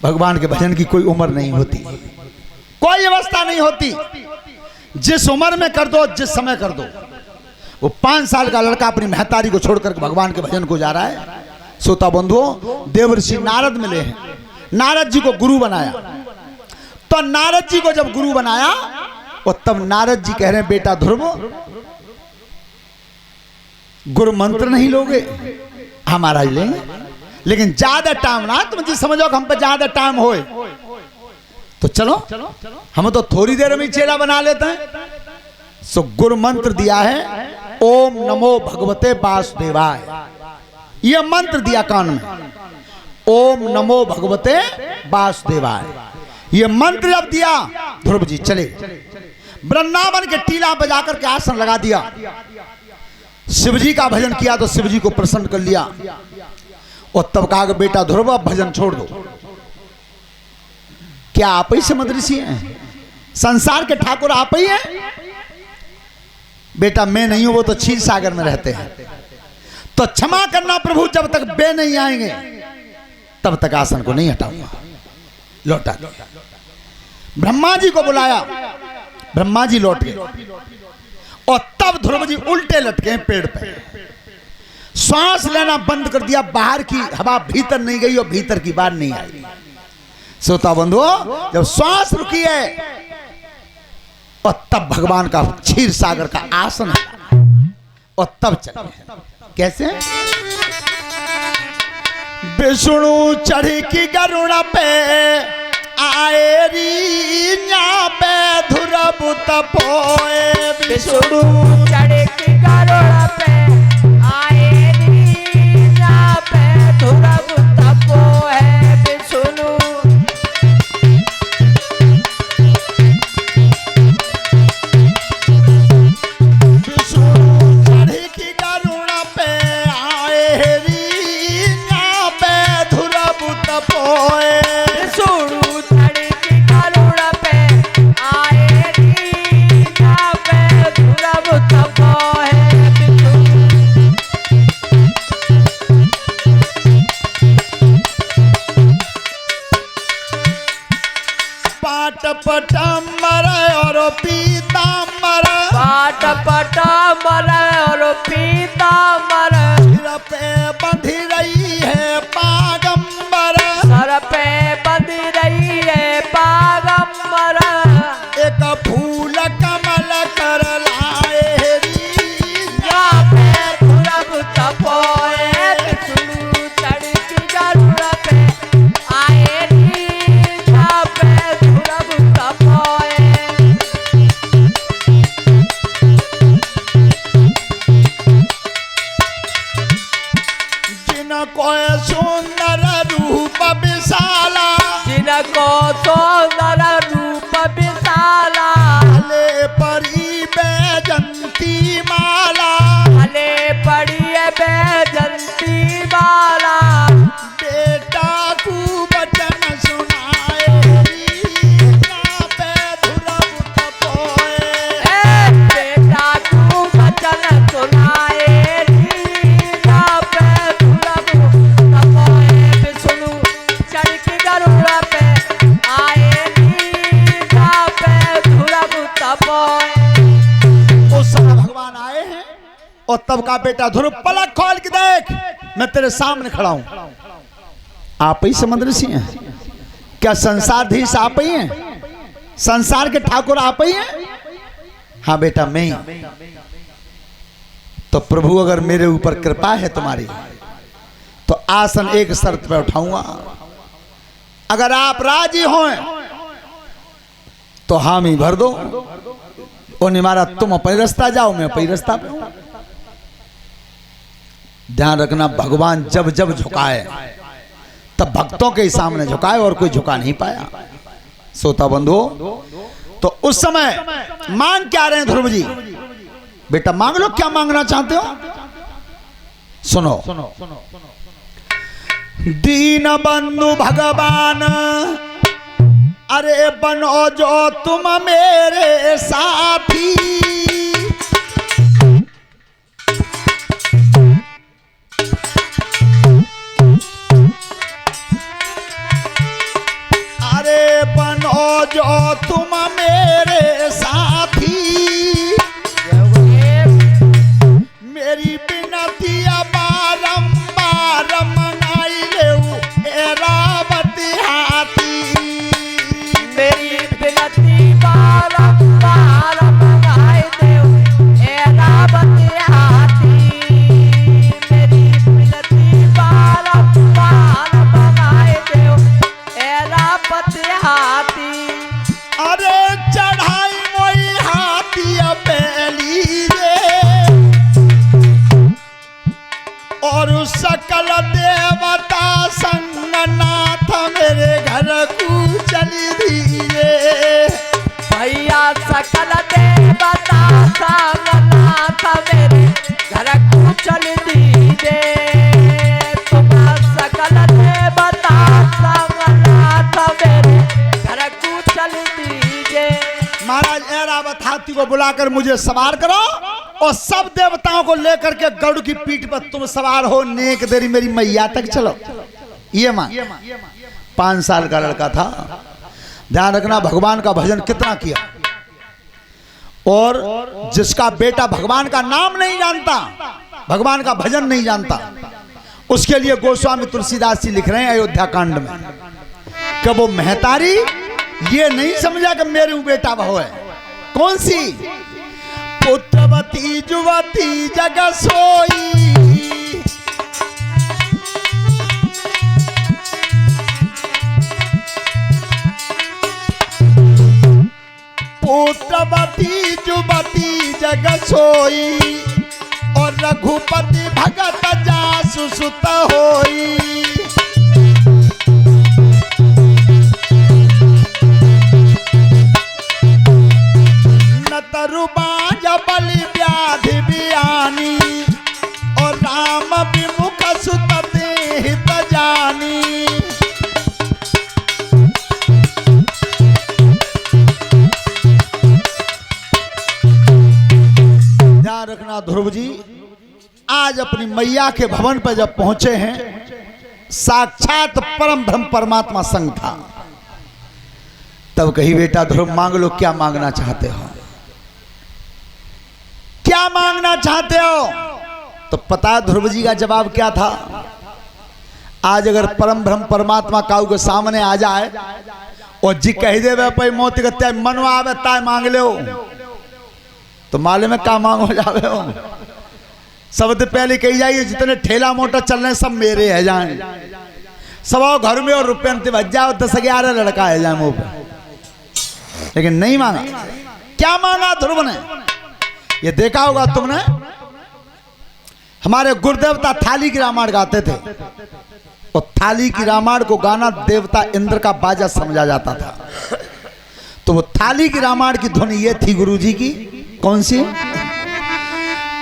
भगवान के भजन की कोई उम्र नहीं होती, कोई अवस्था नहीं होती। जिस उम्र में कर दो, जिस समय कर दो। वो 5 साल का लड़का अपनी महतारी को छोड़कर भगवान के भजन को जा रहा है। श्रोता बंधुओं, देवर्षि नारद मिले हैं, नारद जी को गुरु बनाया। तो नारद जी को जब गुरु बनाया और तब नारद जी कह रहे हैं, बेटा ध्रुव, गुरु मंत्र नहीं लोगे? हम महाराज लेंगे, लेकिन ज्यादा टाइम ना, तुम जी समझो कि हम पे ज्यादा टाइम होए तो चलो, हम तो थोड़ी देर में चेला बना लेते हैं। सो गुरु मंत्र दिया है, ओम नमो भगवते वासुदेवाय। यह मंत्र दिया कान में, ओम नमो भगवते वासुदेवाय। यह मंत्र जब दिया, ध्रुव जी चले वृंदावन के टीला बजाकर के आसन लगा दिया। शिवजी का भजन किया तो शिवजी को प्रसन्न कर लिया। और तब कहा, बेटा ध्रुव अब भजन छोड़ दो। क्या आप ही समझ ऋषि हैं? संसार के ठाकुर आप ही हैं? बेटा मैं नहीं हूं, वो तो क्षीर सागर में रहते हैं। तो क्षमा करना प्रभु, जब तक बे नहीं आएंगे तब तक आसन को नहीं हटाऊंगा। लौटा। ब्रह्मा जी को बुलाया, ब्रह्मा जी लौट गए। और तब ध्रुव जी उल्टे लटके पेड़ पे, सांस लेना बंद कर दिया। बाहर की हवा भीतर नहीं गई और भीतर की बाहर नहीं आई। श्रोता बंधुओं, जब सांस रुकी है और तब भगवान का क्षीर सागर का आसन है और तब चले। कैसे? विष्णु चढ़ी की गरुड़ पे आए री पे ध्रुव तपोए। विष्णु चढ़ी की गरुड़ पे आए री पे ध्रुव तपोए। विष्णु पटाम्बर और पीताम्बर, पाट पटाम्बर और पीताम्बर। सिर पे बंधी रही है पागंबर, सर पे बंधी रही है पागंबर। एक फूल कमल कर लाए पे ध्रुव तपोए। विष्णु चढ़ी की गरुड़ पे आए पे ध्रुव तपोए। जिनको सुंदर रूप विशाला, जिनको सुंदर रूप विशाला। ले परी बैजंती माला, भले पड़ी है बैजंती माला। बेटा को वचन सुनाए पे ध्रुव तपोए। बेटा तू वचन सुनाए पे ध्रुव तपोए। विष्णु चढ़ के गरुड़ पे आए पे ध्रुव तपोए। उस समय भगवान आए हैं और तब का बेटा ध्रुव, पलक खोल के देख, मैं तेरे सामने खड़ा हूं। आप ही समझ ऋषि हैं? क्या संसारधीश आप ही हैं? संसार के ठाकुर आप ही हैं? हाँ बेटा मैं ही। तो प्रभु अगर मेरे ऊपर कृपा है तुम्हारी तो आसन एक शर्त पे उठाऊंगा। अगर आप राजी हो तो हामी भर दो, और निमारा तुम अपने रास्ता जाओ, मैं अपने रास्ता पे हूं। ध्यान रखना, भगवान जब जब झुकाए तब भक्तों के सामने झुकाए और कोई झुका नहीं पाया। श्रोता बंधुओं, तो उस समय मांग क्या रहे हैं ध्रुव जी? बेटा मांग लो, क्या मांगना चाहते हो? सुनो, दीन बंधु भगवान, अरे बनो जो तुम मेरे साथी। जो तुम मेरे साथी, मेरी बिनती बारंबार मनाई ले एरावती हाथी। मेरी बिनती बारंबार मनाई दे एरावती हाथी। मेरी बिनती बारंबार मनाई दे एरावती हाथी। अरे चढ़ाई मोई हाथी बेली रे, और सकल देवता संगनाथ मेरे घर को चली धीरे। भैया सकल देवता संगनाथ मेरे घर को चल दीजे। तुम सकल देवता संगनाथ मेरे घर को चल दीजे। महाराज ऐरावत हाथी को बुलाकर मुझे सवार करो, और सब देवताओं को लेकर के गरुड़ की पीठ पर तुम सवार हो, नेक देरी मेरी मैया तक चलो। ये मां 5 साल का लड़का था। ध्यान रखना, भगवान का भजन कितना किया, और जिसका बेटा भगवान का नाम नहीं जानता, भगवान का भजन नहीं जानता, उसके लिए गोस्वामी तुलसीदास जी लिख रहे हैं अयोध्या कांड में कि वो महतारी ये नहीं समझा कि मेरे बेटा बहू है। कौन सी? पुत्रवती जुवती जग सोई, पुत्रवती जुवती जग सोई, और रघुपति भगत जासु सुत होई। तरुबाज बलि व्याधि बियानी, और राम विमुख सुत देहित जानी। ध्यान रखना ध्रुव जी, आज अपनी मैया के भवन पर जब पहुंचे हैं, साक्षात परम ब्रह्म परमात्मा संग था। तब कही बेटा ध्रुव मांग लो, क्या मांगना चाहते हो, क्या मांगना चाहते हो? तो पता है ध्रुव जी का जवाब क्या था? आज अगर परम ब्रह्म परमात्मा काऊ के सामने आ जाए और जी कह दे वे पे मोती के मनवा आवे ताय मांग ले, तो मालूम है का मांगो जावे हो? सबसे पहले कही जाइए जितने ठेला मोटर चल रहे सब मेरे है जाए, सब घर में और रुपये बच जाओ, 10-11 लड़का है जाए मुंह पे। लेकिन नहीं मांगा। क्या मांगा ध्रुव ने? ये देखा होगा तुमने, हमारे गुरुदेवता थाली की रामायण गाते थे, और थाली की रामायण को गाना देवता इंद्र का बाजा समझा जाता था। तो वो थाली की रामायण की ध्वनि ये थी गुरुजी की। कौन सी?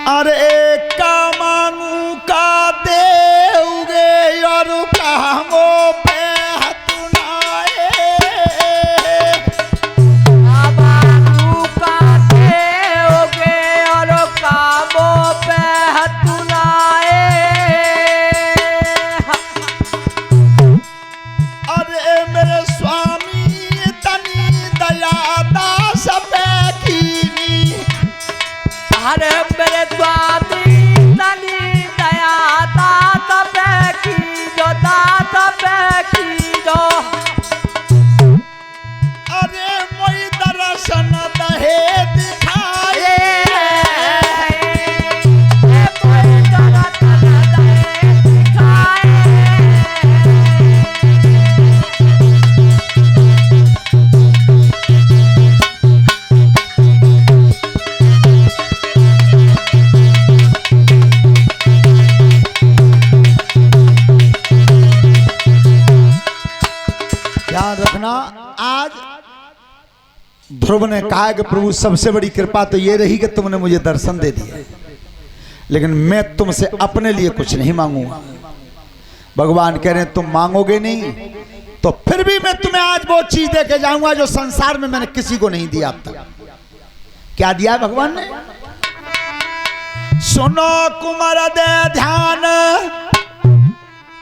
अरे का मांगू का देओगे, और कामों पे हतुनाए। मांगू का देओगे, और कामों पे हतुनाए। अरे मेरे स्वामी तनी दया दास पे कीनी। अरे मेरे स्वामी तनी दया दास पे कीजो, दास पे कीजो। अरे मोई दर्शन दहे दिखाए। कोई दर्शन दहे दिखाए। ध्यान रखना, आज ध्रुव ने कहा कि प्रभु सबसे बड़ी कृपा तो ये रही कि तुमने मुझे दर्शन दे दिए, लेकिन मैं तुमसे अपने लिए कुछ नहीं मांगूंगा। भगवान कह रहे हैं तुम मांगोगे नहीं तो फिर भी मैं तुम्हें आज वो चीज दे के जाऊंगा जो संसार में मैंने किसी को नहीं दिया अब तक। क्या दिया है भगवान ने? सुनो कुमार दे ध्यान,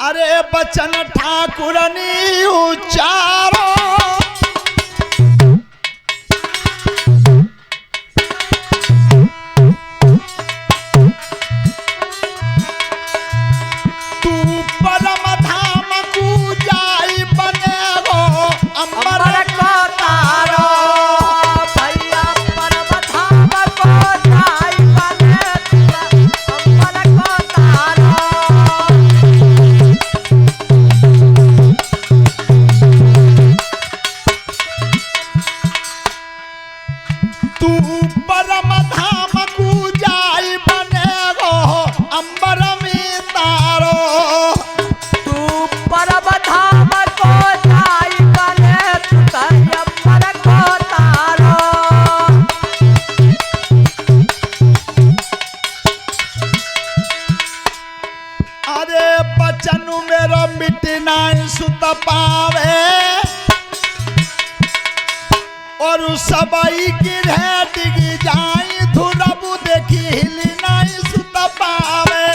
अरे बचन ठाकुरनी उच्चारो। पावे और सबई गिरह डिगी जाई धुरबु देखी हिल नहीं सुत पावे।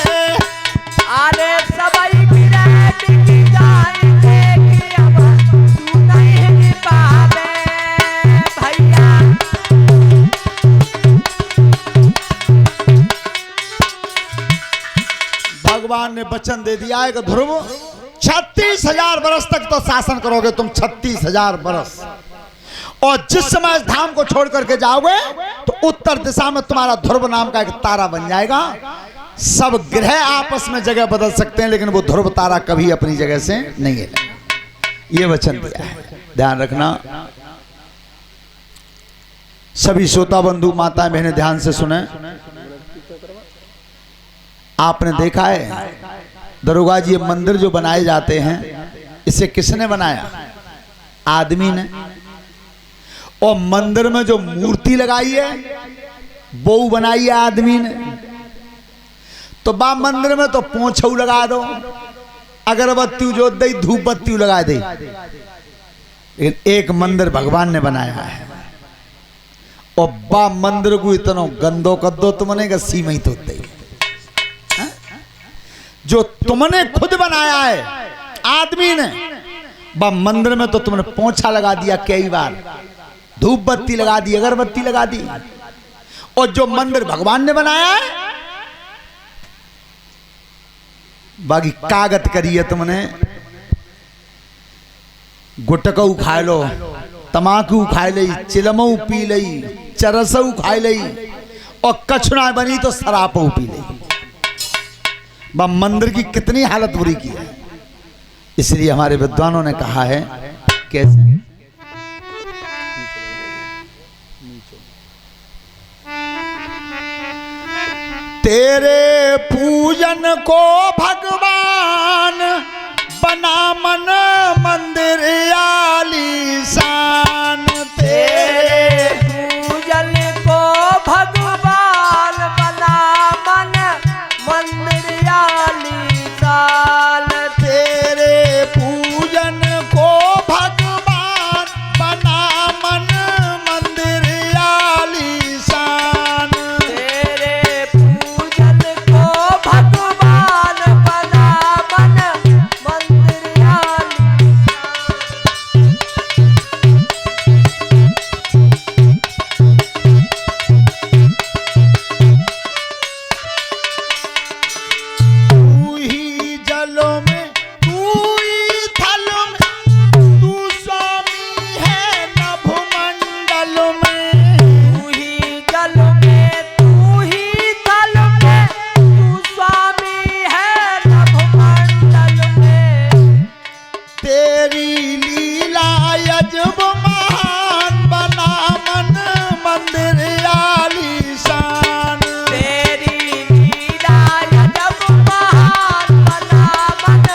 अरे सबई गिरे टिकी जाई देखी अब तू नहीं हिल पावे भैया। भगवान ने वचन दे दिया है कि ध्रुव 36,000 बरस तक तो शासन करोगे तुम, 36,000 बरस। और जिस समय इस धाम को छोड़ करके जाओगे तो उत्तर दिशा में तुम्हारा ध्रुव नाम का एक तारा बन जाएगा। सब ग्रह आपस में जगह बदल सकते हैं लेकिन वो ध्रुव तारा कभी अपनी जगह से नहीं हिलेगा। ये वचन दिया है, ध्यान रखना। सभी श्रोता बंधु माताएं बहनें ध्यान से सुने। आपने देखा है दरोगा जी, ये मंदिर जो बनाए जाते हैं इसे किसने बनाया? आदमी ने। और मंदिर में जो मूर्ति लगाई है वो बनाई है आदमी ने। तो बा मंदिर में तो पोंछऊ लगा दो, अगरबत्ती जो दे, धूप बत्ती लगा दे, लेकिन एक मंदिर भगवान ने बनाया है। और बा मंदिर को इतना गंदो कद्दो तुमने का सीमा ही तो दे, जो तुमने खुद बनाया है आदमी ने, बा मंदिर में तो तुमने पोंछा लगा दिया, कई बार धूप बत्ती लगा दी, अगरबत्ती लगा दी। और जो मंदिर भगवान ने बनाया है बाकी कागत करी है तुमने, गुटकऊ खाए लो, तमाकू खाए लई, चिलमऊ पी लई, चरसऊ खाए लई, और कछुना बनी तो शराबऊ पी लई। बा मंदिर की कितनी हालत बुरी की है। इसलिए हमारे विद्वानों ने कहा है कैसे, तेरे पूजन को भगवान बना मन मंदिर आलीशान। तेरे पूजन को भगवान बना मन मंदिर आलीशान। तेरे पूजन को भगवान बना मन मंदिर आलीशान। तेरे पूजन को भगवान बना मन मंदिर आलीशान। तू ही जलों में, तू ही थल में, तू स्वामी है नभमंडल में। तू ही जल में, तू ही थल में, तू स्वामी है नभमंडल में। तेरी लीला यजब महान बना मन मंदिर आलीशान। तेरी लीला यजब महान बना मन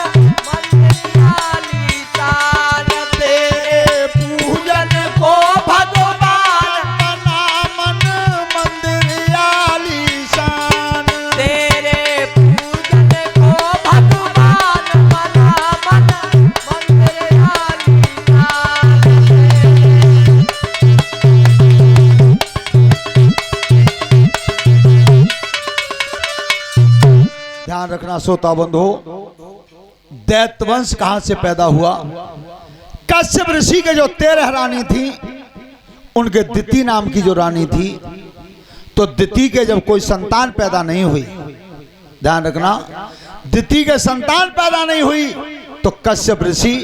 मंदिर आलीशान। तेरे पूजन को भगवान बना मन मंदिर आलीशान। तेरे पूजन को भगवान बना मन मंदिर आलीशान। ध्यान रखना श्रोता बंधु, दैत्य वंश कहां से पैदा हुआ? कश्यप ऋषि के जो 13 रानी थी उनके दिति नाम की जो रानी थी, तो दिति के जब कोई संतान पैदा नहीं हुई, ध्यान रखना, दिति के संतान पैदा नहीं हुई तो कश्यप ऋषि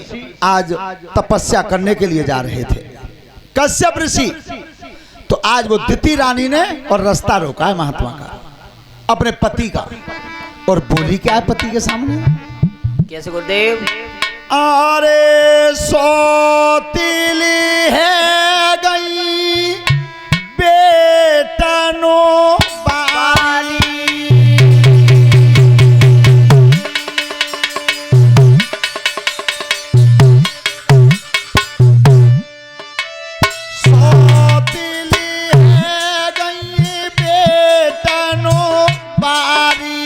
आज तपस्या करने के लिए जा रहे थे। कश्यप ऋषि तो आज वो दिति रानी ने और रास्ता रोका है महात्मा का, अपने पति का, और बोली क्या है पति के सामने? कैसे गुरुदेव? अरे सौतीली है गई बेटनो बाली। सौतीली है गई बेटनो बाली।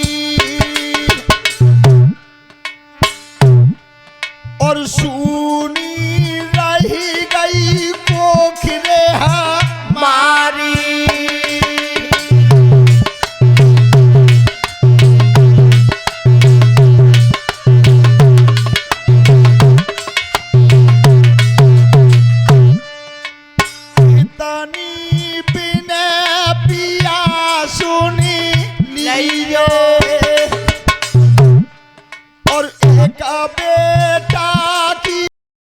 और सूनी रही गई कोखरे मारी इतनी बिन पिया सुनी लियो